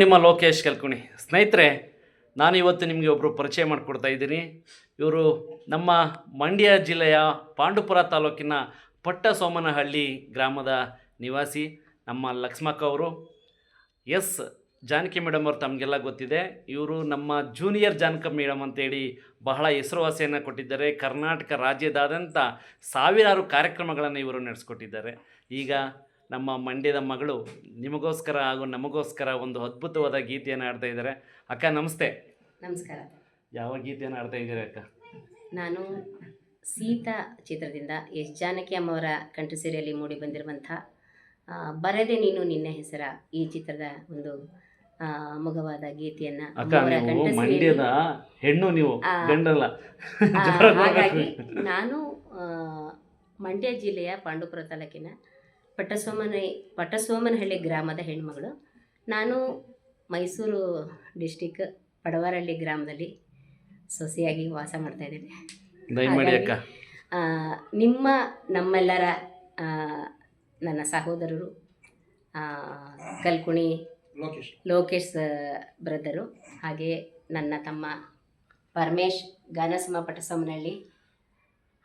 ನಿಮ್ಮ ಲೋಕೇಶ್ ಕಲ್ಕುಣಿ. ಸ್ನೇಹಿತರೆ, ನಾನು ಇವತ್ತು ನಿಮಗೆ ಒಬ್ಬರು ಪರಿಚಯ ಮಾಡಿಕೊಡ್ತಾ ಇದ್ದೀನಿ. ಇವರು ನಮ್ಮ ಮಂಡ್ಯ ಜಿಲ್ಲೆಯ ಪಾಂಡುಪುರ ತಾಲೂಕಿನ ಪಟ್ಟಸೋಮನಹಳ್ಳಿ ಗ್ರಾಮದ ನಿವಾಸಿ ನಮ್ಮ ಲಕ್ಷ್ಮಕ್ಕ ಅವರು. ಎಸ್ ಜಾನಕಿ ಮೇಡಮ್ ಅವರು ತಮಗೆಲ್ಲ ಗೊತ್ತಿದೆ. ಇವರು ನಮ್ಮ ಜೂನಿಯರ್ ಜಾನಕಿ ಮೇಡಮ್ ಅಂತೇಳಿ ಬಹಳ ಹೆಸರುವಾಸಿಯನ್ನು ಕೊಟ್ಟಿದ್ದಾರೆ. ಕರ್ನಾಟಕ ರಾಜ್ಯದಾದ್ಯಂತ ಸಾವಿರಾರು ಕಾರ್ಯಕ್ರಮಗಳನ್ನು ಇವರು ನಡೆಸ್ಕೊಟ್ಟಿದ್ದಾರೆ. ಈಗ ನಮ್ಮ ಮಂಡ್ಯದ ಮಗಳು ನಿಮಗೋಸ್ಕರ ಹಾಗೂ ನಮಗೋಸ್ಕರ ಒಂದು ಅದ್ಭುತವಾದ ಗೀತೆಯನ್ನು ಆಡ್ತಾ ಇದ್ದಾರೆ. ಅಕ್ಕ ನಮಸ್ತೆ. ನಮಸ್ಕಾರ. ಯಾವ ಗೀತೆಯನ್ನು ಆಡ್ತಾ ಇದ್ದೀರಿ ಅಕ್ಕ? ನಾನು ಸೀತಾ ಚಿತ್ರದಿಂದ ಎಸ್ ಜಾನಕಿ ಅಮ್ಮವರ ಕಂಠಸಿರಿಯಲ್ಲಿ ಮೂಡಿ ಬಂದಿರುವಂಥ ಬರದೆ ನೀನು ನಿನ್ನ ಹೆಸರ ಈ ಚಿತ್ರದ ಒಂದು ಅಮೋಘವಾದ ಗೀತೆಯನ್ನು ಅಕ್ಕ, ನೀವು ಮಂಡ್ಯದ ಹೆಣ್ಣು, ನೀವು ಗಂಡಲ್ಲ. ಹಾಗಾಗಿ ನಾನು ಮಂಡ್ಯ ಜಿಲ್ಲೆಯ ಪಾಂಡುಪುರ ತಾಲೂಕಿನ ಪಟ್ಟಸೋಮನಹಳ್ಳಿ ಗ್ರಾಮದ ಹೆಣ್ಮಗಳು. ನಾನು ಮೈಸೂರು ಡಿಸ್ಟಿಕ್ ಪಡವರಹಳ್ಳಿ ಗ್ರಾಮದಲ್ಲಿ ಸೊಸೆಯಾಗಿ ವಾಸ ಮಾಡ್ತಾ ಇದ್ದೇನೆ. ನಮ್ಮೆಲ್ಲರ ನನ್ನ ಸಹೋದರರು ಕಲ್ಕುಣಿ ಲೋಕೇಶ್ ಬ್ರದರು, ಹಾಗೆ ನನ್ನ ತಮ್ಮ ಪರಮೇಶ್ ಗಾನಸಮ ಪಟ್ಟಸೋಮನಹಳ್ಳಿ,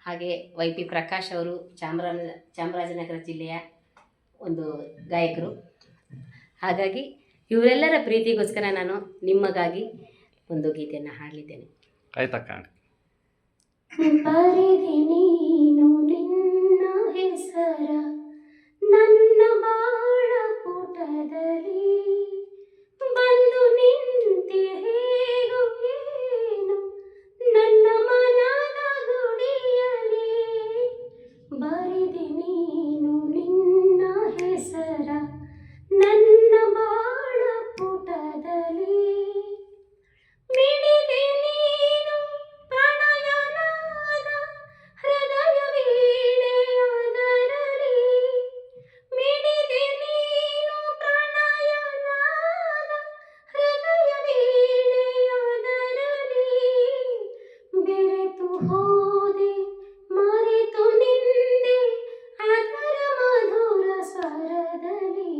ಹಾಗೆ ವೈ ಪಿ ಪ್ರಕಾಶ್ ಅವರು ಚಾಮರಾಜನಗರ ಜಿಲ್ಲೆಯ ಒಂದು ಗಾಯಕರು. ಹಾಗಾಗಿ ಇವರೆಲ್ಲರ ಪ್ರೀತಿಗೋಸ್ಕರ ನಾನು ನಿಮಗಾಗಿ ಒಂದು ಗೀತೆಯನ್ನು ಹಾಡಲಿದ್ದೇನೆ. ಆಯ್ತಕ್ಕ. ಬರೆದೆ ನೀನು ನಿನ್ನ ಹೆಸರ ನನ್ನ ಬಾಳ ಪುಟದಲ್ಲಿ, ಬಂದು ನಿಂತೆ ಹೇಗೋ ಏನು ನನ್ನ ಮನದ ಗುಡಿಯಲಿ. ಬರೆದೆ ನೀನು ನಿನ್ನ ಹೆಸರ ನನ್ನ ಬಾಳ ಪುಟದಲ್ಲಿ, ಮಿಡಿದೆ ನೀನು ಪ್ರಣಯನಾದ ಹೃದಯ ವೀಣೆಯಾದರಲಿ, ಮಿಡಿದೆ ನೀನು ಪ್ರಣಯನಾದ ಹೃದಯ ವೀಣೆಯಾದರಲಿ, ಬೆರೆತು ಹೋದೆ ಮರೆತು ನಿಂದೆ ಅದರ ಮಧುರ ಸ್ವರದಲ್ಲಿ.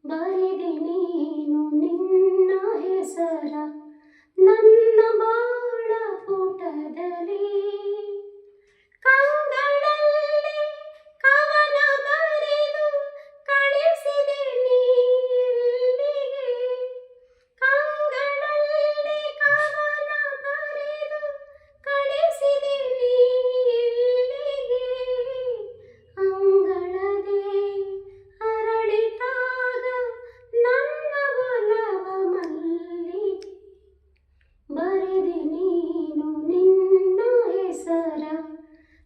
ಬರೆದೆ ನೀನು ನಿನ್ನ ಹೆಸರ ನನ್ನ ಬಾಳ ಪುಟದಲ್ಲಿ, ಕಂಗಳಲ್ಲಿ ಕವನ ಬರೆದು ಕಳಿಸಿದೆ ನೀಲ್ಲಿಗೆ, ಕಂಗಳಲ್ಲಿ ಕವನ ಬರೆದು ಕಳಿಸಿದೆ ನೀಲ್ಲಿಗೆ. ಅಂಗಳದೆ ಅರಳಿತಾಗ ನನ್ನ ಒಲವ ಮಲ್ಲಿಗೆ, ಬರೆದೆ ನೀನು ನಿನ್ನ ಹೆಸರ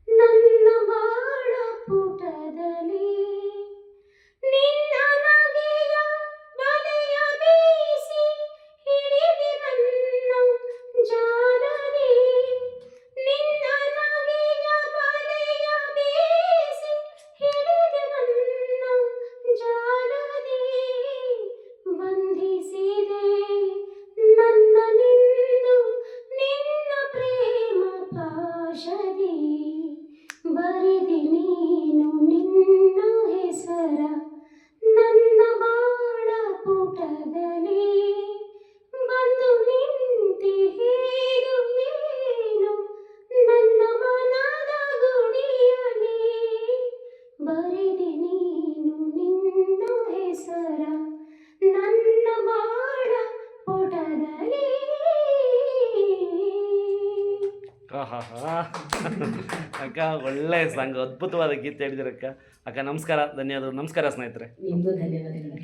ನನ್ನ ಬಾಳ ಪುಟದಲ್ಲಿ. ನಿನ್ನ ನಗೆಯ ಬಲೆಯ ಬೀಸಿ ಹಿಡಿದೆ ನನ್ನ ಜಾಲದಿ, ನಿನ್ನ ನಗೆಯ ಬಲೆಯ ಬೀಸಿ ಹಿಡಿದೆ ನನ್ನ ಜಾಲದಿ, ಬಂಧಿಸಿದೆ ನನ್ನ ನಿಂದು ನಿನ್ನ ಪ್ರೇಮ ಪಾಶದಿ. ಬರೆದೆ ನೀನು ನಿನ್ನ ಹೆಸರ ನನ್ನ ಬಾಳ ಪುಟದಲ್ಲಿ, ಬಂದು ನಿಂತೆ ಹೇಗೋ ಏನು ನನ್ನ ಮನದ ಗುಡಿಯಲಿ. ಬರೆದೆ ನೀನು ನಿನ್ನ ಹೆಸರ ನನ್ನ ಬಾಳ ಪುಟದಲ್ಲಿ. ಅಕ್ಕ, ಒಳ್ಳೆ ಸಾಂಗ್, ಅದ್ಭುತವಾದ ಗೀತೆ ಹೇಳಿದಿರಕ್ಕ. ಅಕ್ಕ ನಮಸ್ಕಾರ, ಧನ್ಯವಾದಗಳು. ನಮಸ್ಕಾರ ಸ್ನೇಹಿತರೆ. ನಿಮಗೂ ಧನ್ಯವಾದಗಳು.